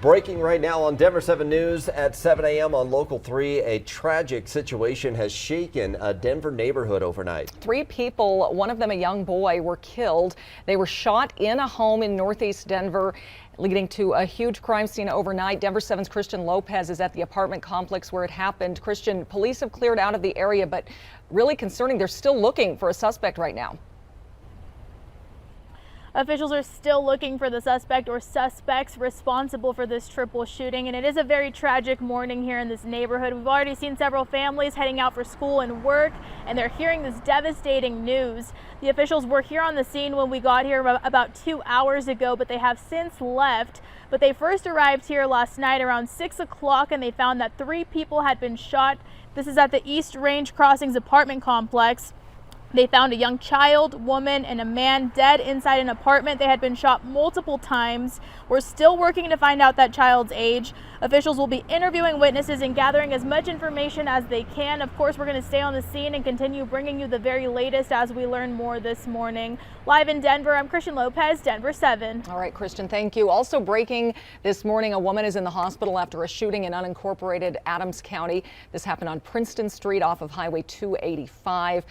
Breaking right now on Denver 7 News at 7 a.m. on Local 3. A tragic situation has shaken a Denver neighborhood overnight. 3 people, one of them a young boy, were killed. They were shot in a home in northeast Denver, leading to a huge crime scene overnight. Denver 7's Christian Lopez is at the apartment complex where it happened. Christian, police have cleared out of the area, but really concerning, they're still looking for a suspect right now. Officials are still looking for the suspect or suspects responsible for this triple shooting, and it is a very tragic morning here in this neighborhood. We've already seen several families heading out for school and work, and they're hearing this devastating news. The officials were here on the scene when we got here about 2 hours ago, but they have since left. But they first arrived here last night around 6 o'clock, and they found that 3 people had been shot. This is at the East Range Crossings apartment complex. They found a young child, woman, and a man dead inside an apartment. They had been shot multiple times. We're still working to find out that child's age. Officials will be interviewing witnesses and gathering as much information as they can. Of course, we're going to stay on the scene and continue bringing you the very latest as we learn more this morning. Live in Denver, I'm Christian Lopez, Denver 7. All right, Christian, thank you. Also breaking this morning, a woman is in the hospital after a shooting in unincorporated Adams County. This happened on Princeton Street off of Highway 285.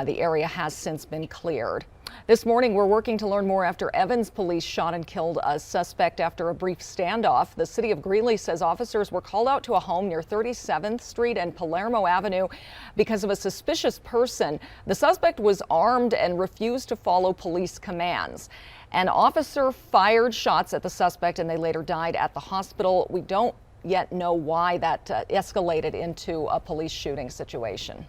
The area has since been cleared. This morning, we're working to learn more after Evans police shot and killed a suspect after a brief standoff. The city of Greeley says officers were called out to a home near 37th Street and Palermo Avenue because of a suspicious person. The suspect was armed and refused to follow police commands. An officer fired shots at the suspect and they later died at the hospital. We don't yet know why that escalated into a police shooting situation.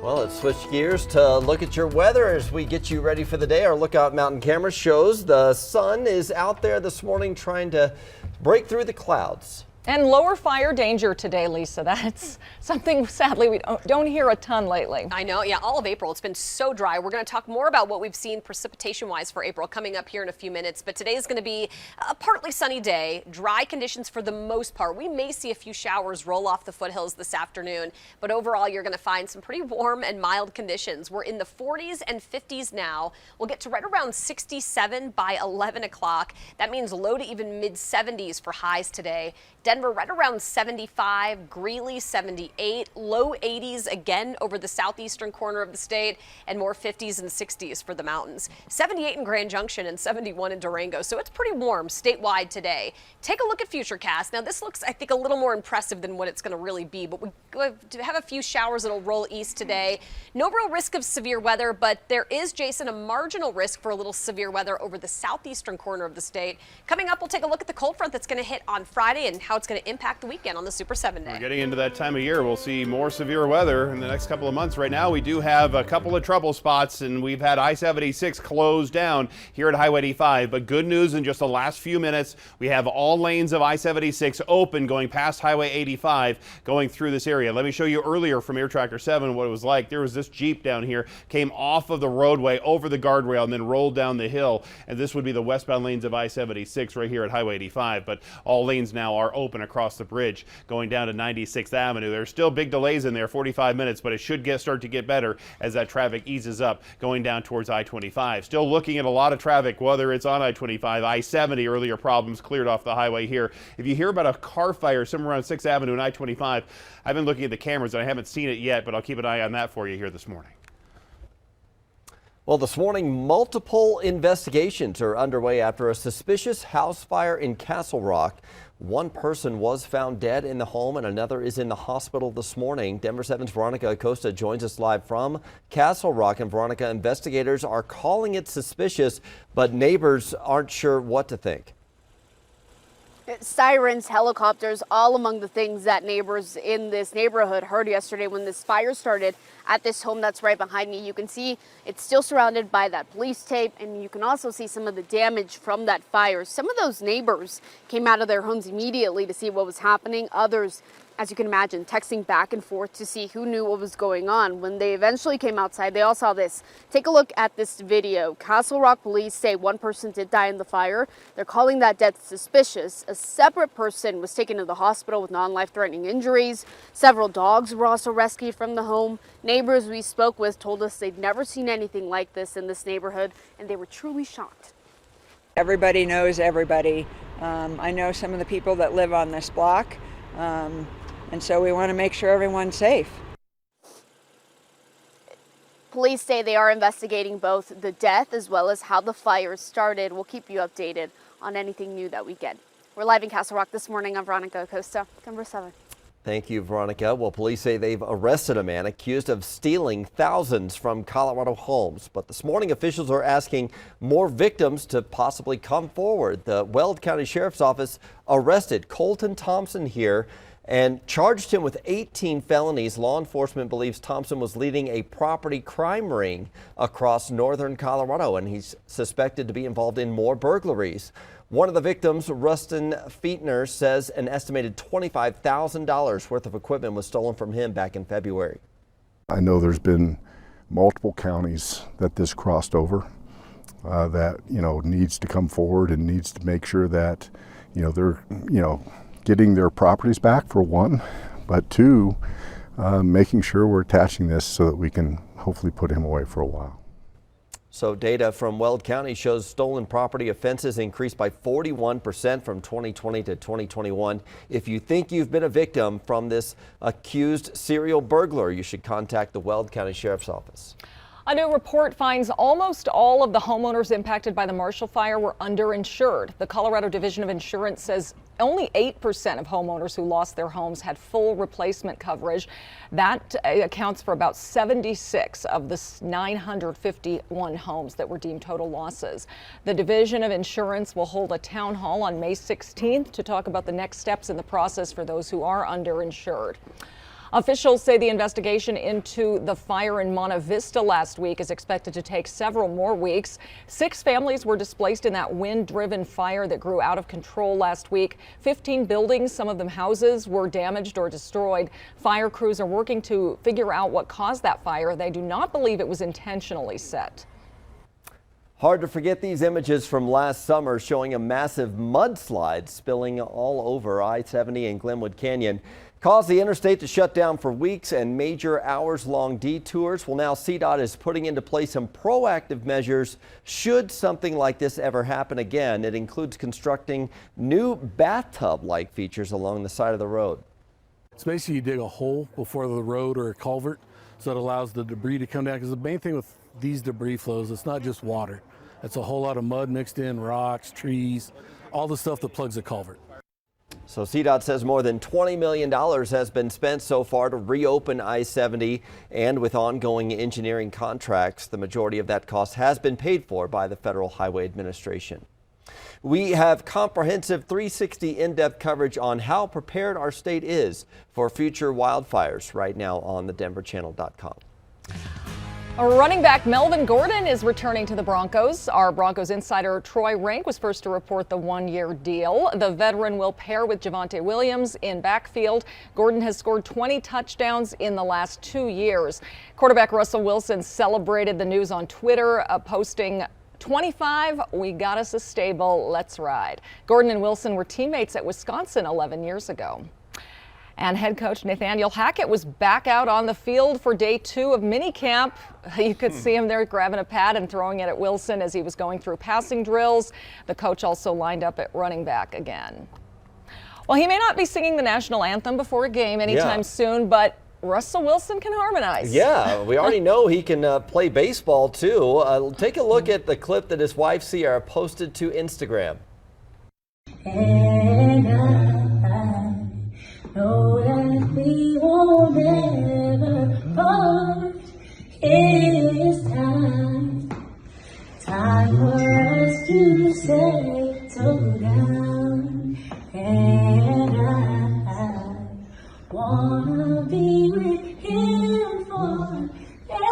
Well, let's switch gears to look at your weather as we get you ready for the day. Our Lookout Mountain camera shows the sun is out there this morning trying to break through the clouds. And lower fire danger today, Lisa. That's something, sadly, we don't hear a ton lately. I know. Yeah, all of April. It's been so dry. We're going to talk more about what we've seen precipitation-wise for April coming up here in a few minutes. But today is going to be a partly sunny day. Dry conditions for the most part. We may see a few showers roll off the foothills this afternoon. But overall, you're going to find some pretty warm and mild conditions. We're in the 40s and 50s now. We'll get to right around 67 by 11 o'clock. That means low to even mid-70s for highs today. Denver right around 75, Greeley 78, low 80s again over the southeastern corner of the state, and more 50s and 60s for the mountains. 78 in Grand Junction and 71 in Durango, so it's pretty warm statewide today. Take a look at Futurecast. Now this looks, I think, a little more impressive than what it's going to really be, but we have a few showers that'll roll east today. No real risk of severe weather, but there is, Jason, a marginal risk for a little severe weather over the southeastern corner of the state. Coming up, we'll take a look at the cold front that's going to hit on Friday and how it's going to impact the weekend on the Super 7 day. We're getting into that time of year. We'll see more severe weather in the next couple of months. Right now, we do have a couple of trouble spots, and we've had I-76 closed down here at Highway 85. But good news, in just the last few minutes, we have all lanes of I-76 open going past Highway 85 going through this area. Let me show you earlier from Air Tractor 7 what it was like. There was this Jeep down here, came off of the roadway over the guardrail and then rolled down the hill. And this would be the westbound lanes of I-76 right here at Highway 85. But all lanes now are open across the bridge going down to 96th Avenue. There's still big delays in there, 45 minutes, but it should start to get better as that traffic eases up going down towards I-25. Still looking at a lot of traffic, whether it's on I-25, I-70, earlier problems cleared off the highway here. If you hear about a car fire somewhere on 6th Avenue and I-25, I've been looking at the cameras and I haven't seen it yet, but I'll keep an eye on that for you here this morning. Well, this morning, multiple investigations are underway after a suspicious house fire in Castle Rock. One person was found dead in the home and another is in the hospital this morning. Denver 7's Veronica Acosta joins us live from Castle Rock. And Veronica, investigators are calling it suspicious, but neighbors aren't sure what to think. Sirens, helicopters, all among the things that neighbors in this neighborhood heard yesterday when this fire started at this home that's right behind me. You can see it's still surrounded by that police tape, and you can also see some of the damage from that fire. Some of those neighbors came out of their homes immediately to see what was happening. Others, as you can imagine, texting back and forth to see who knew what was going on. When they eventually came outside, they all saw this. Take a look at this video. Castle Rock police say one person did die in the fire. They're calling that death suspicious. A separate person was taken to the hospital with non-life-threatening injuries. Several dogs were also rescued from the home. Neighbors we spoke with told us they'd never seen anything like this in this neighborhood, and they were truly shocked. Everybody knows everybody. I know some of the people that live on this block, and so we want to make sure everyone's safe. Police say they are investigating both the death as well as how the fire started. We'll keep you updated on anything new that we get. We're live in Castle Rock this morning. I'm Veronica Acosta, number 7. Thank you, Veronica. Well, police say they've arrested a man accused of stealing thousands from Colorado homes. But this morning, officials are asking more victims to possibly come forward. The Weld County Sheriff's Office arrested Colton Thompson here and charged him with 18 felonies. Law enforcement believes Thompson was leading a property crime ring across northern Colorado, and he's suspected to be involved in more burglaries. One of the victims, Rustin Feetner, says an estimated $25,000 worth of equipment was stolen from him back in February. I know there's been multiple counties that this crossed over that, needs to come forward and needs to make sure that, they're, getting their properties back, for one, but two, making sure we're attaching this so that we can hopefully put him away for a while. So data from Weld County shows stolen property offenses increased by 41% from 2020 to 2021. If you think you've been a victim from this accused serial burglar, you should contact the Weld County Sheriff's Office. A new report finds almost all of the homeowners impacted by the Marshall Fire were underinsured. The Colorado Division of Insurance says only 8% of homeowners who lost their homes had full replacement coverage. That accounts for about 76 of the 951 homes that were deemed total losses. The Division of Insurance will hold a town hall on May 16th to talk about the next steps in the process for those who are underinsured. Officials say the investigation into the fire in Monte Vista last week is expected to take several more weeks. 6 families were displaced in that wind-driven fire that grew out of control last week. 15 buildings, some of them houses, were damaged or destroyed. Fire crews are working to figure out what caused that fire. They do not believe it was intentionally set. Hard to forget these images from last summer showing a massive mudslide spilling all over I-70 and Glenwood Canyon. Caused the interstate to shut down for weeks and major hours-long detours. Well, now CDOT is putting into place some proactive measures should something like this ever happen again. It includes constructing new bathtub-like features along the side of the road. It's basically you dig a hole before the road or a culvert so it allows the debris to come down, because the main thing with these debris flows, it's not just water. It's a whole lot of mud mixed in, rocks, trees, all the stuff that plugs a culvert. So CDOT says more than $20 million has been spent so far to reopen I-70, and with ongoing engineering contracts, the majority of that cost has been paid for by the Federal Highway Administration. We have comprehensive 360 in-depth coverage on how prepared our state is for future wildfires right now on thedenverchannel.com. Running back Melvin Gordon is returning to the Broncos. Our Broncos insider Troy Rank was first to report the one-year deal. The veteran will pair with Javonte Williams in backfield. Gordon has scored 20 touchdowns in the last 2 years. Quarterback Russell Wilson celebrated the news on Twitter, posting, "25, we got us a stable, let's ride." Gordon and Wilson were teammates at Wisconsin 11 years ago. And head coach Nathaniel Hackett was back out on the field for day 2 of minicamp. You could see him there grabbing a pad and throwing it at Wilson as he was going through passing drills. The coach also lined up at running back again. Well, he may not be singing the national anthem before a game anytime soon, but Russell Wilson can harmonize. Yeah, we already know he can play baseball too. Take a look at the clip that his wife Sierra posted to Instagram. And I know that we won't ever part. It's time for us to settle down. And I wanna be with him forever.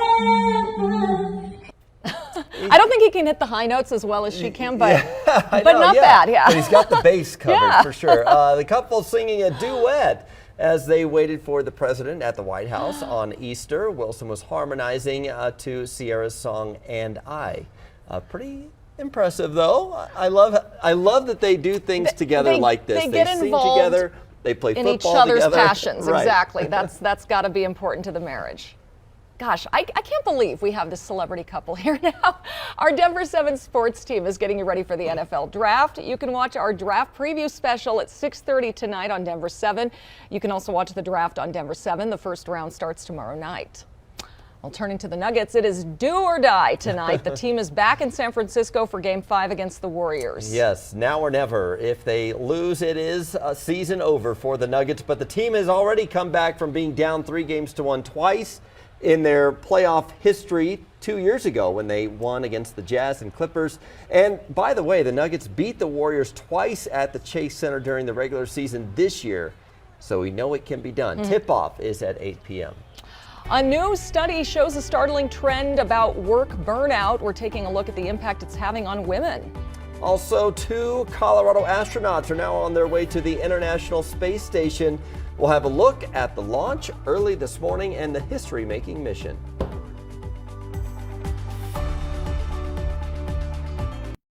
I don't think he can hit the high notes as well as she can, but Not bad. Yeah, but he's got the bass covered for sure. The couple singing a duet as they waited for the president at the White House on Easter. Wilson was harmonizing to Sierra's song "And I." Pretty impressive, though. I love that they do things together like this. They get sing involved together. They play in football each other's together. passions. Right. Exactly. That's got to be important to the marriage. Gosh, I can't believe we have this celebrity couple here now. Our Denver 7 sports team is getting you ready for the NFL draft. You can watch our draft preview special at 6:30 tonight on Denver 7. You can also watch the draft on Denver 7. The first round starts tomorrow night. Well, turning to the Nuggets, it is do or die tonight. The team is back in San Francisco for Game 5 against the Warriors. Yes, now or never. If they lose, it is a season over for the Nuggets, but the team has already come back from being down 3-1 twice in their playoff history 2 years ago when they won against the Jazz and Clippers. And by the way, the Nuggets beat the Warriors twice at the Chase Center during the regular season this year, so we know it can be done. Tip-off is at 8 p.m. A new study shows a startling trend about work burnout. We're taking a look at the impact it's having on women. Also, 2 Colorado astronauts are now on their way to the International Space Station. We'll have a look at the launch early this morning and the history-making mission.